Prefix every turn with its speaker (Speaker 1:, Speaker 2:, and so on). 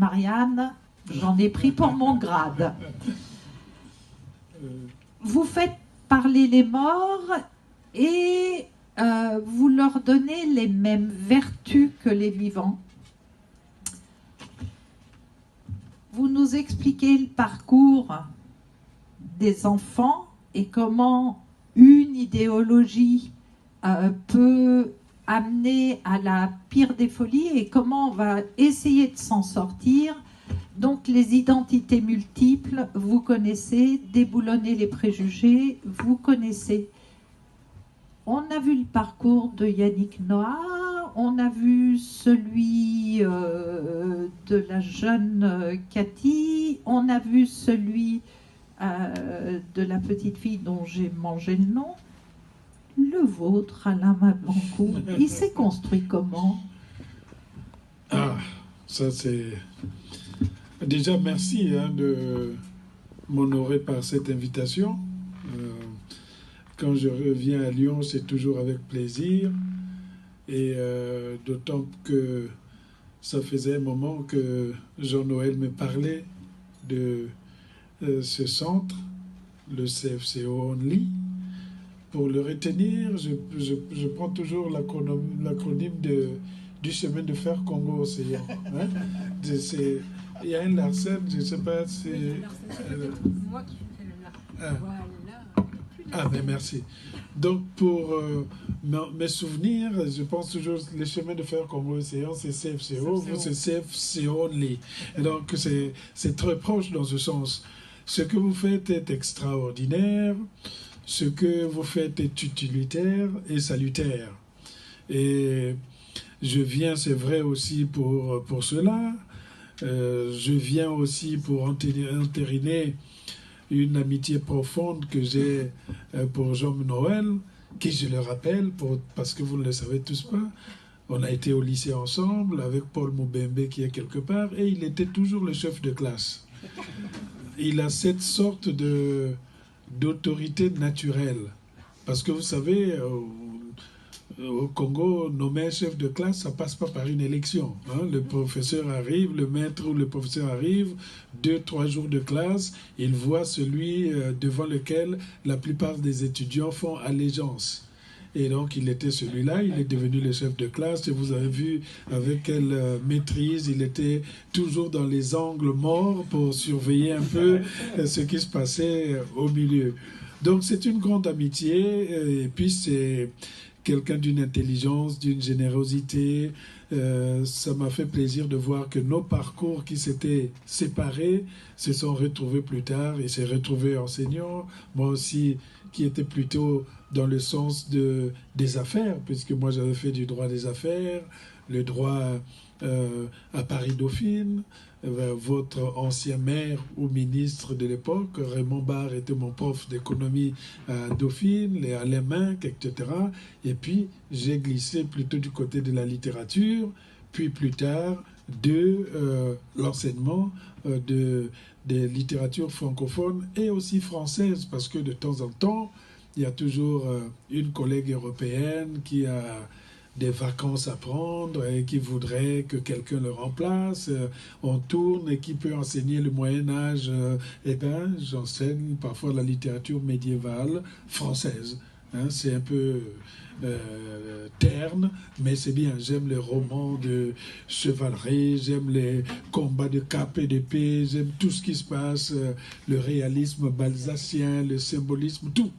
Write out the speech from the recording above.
Speaker 1: Marianne, j'en ai pris pour mon grade. Vous faites parler les morts et vous leur donnez les mêmes vertus que les vivants. Vous nous expliquez le parcours des enfants et comment une idéologie peut amener à la pire des folies et comment on va essayer de s'en sortir. Donc les identités multiples, vous connaissez, déboulonner les préjugés, vous connaissez. On a vu le parcours de Yannick Noah, on a vu celui de la jeune Cathy, on a vu celui de la petite fille dont j'ai mangé le nom. Le vôtre, Alain Mabancourt, il s'est construit comment?
Speaker 2: Ah, ça c'est... Déjà, merci de m'honorer par cette invitation. Quand je reviens à Lyon, c'est toujours avec plaisir. Et d'autant que ça faisait un moment que Jean-Noël me parlait de ce centre, le CFCO Only. Pour le retenir, je prends toujours l'acronyme du chemin de fer Congo-Océan. Hein? Il y a un Larsen, je ne sais pas si...
Speaker 3: moi qui fais le Larsen. Voilà.
Speaker 2: Ah, mais merci. Donc, pour mes souvenirs, je pense toujours les chemins de fer Congo-Océan, c'est CFCO, vous, c'est CFCO Only. Et donc, c'est très proche dans ce sens. Ce que vous faites est extraordinaire. Ce que vous faites est utilitaire et salutaire. Et je viens, c'est vrai aussi pour cela. Je viens aussi pour entériner une amitié profonde que j'ai pour Jean-Noël, qui, je le rappelle, parce que vous ne le savez tous pas, on a été au lycée ensemble avec Paul Moubembe qui est quelque part, et il était toujours le chef de classe. Il a cette sorte d'autorité naturelle. Parce que vous savez, au Congo, nommer un chef de classe, ça passe pas par une élection. Hein. Le professeur arrive, le maître ou le professeur arrive, 2-3 jours de classe, il voit celui devant lequel la plupart des étudiants font allégeance. Et donc, il était celui-là, il est devenu le chef de classe. Et vous avez vu avec quelle maîtrise, il était toujours dans les angles morts pour surveiller un peu ce qui se passait au milieu. Donc, c'est une grande amitié. Et puis, c'est quelqu'un d'une intelligence, d'une générosité. Ça m'a fait plaisir de voir que nos parcours qui s'étaient séparés se sont retrouvés plus tard. Et s'est retrouvé enseignant. Moi aussi, qui était plutôt dans le sens des affaires, puisque moi j'avais fait du droit des affaires, le droit à Paris-Dauphine. Votre ancien maire ou ministre de l'époque, Raymond Barre, était mon prof d'économie à Dauphine, les Alain Minck, etc. Et puis j'ai glissé plutôt du côté de la littérature, puis plus tard de l'enseignement des littératures francophones et aussi françaises, parce que de temps en temps, il y a toujours une collègue européenne qui a des vacances à prendre et qui voudrait que quelqu'un le remplace. On tourne et qui peut enseigner le Moyen-Âge. Eh bien, j'enseigne parfois la littérature médiévale française. Hein, c'est un peu terne, mais c'est bien. J'aime les romans de chevalerie, j'aime les combats de cap et d'épée, j'aime tout ce qui se passe, le réalisme balzacien, le symbolisme, tout.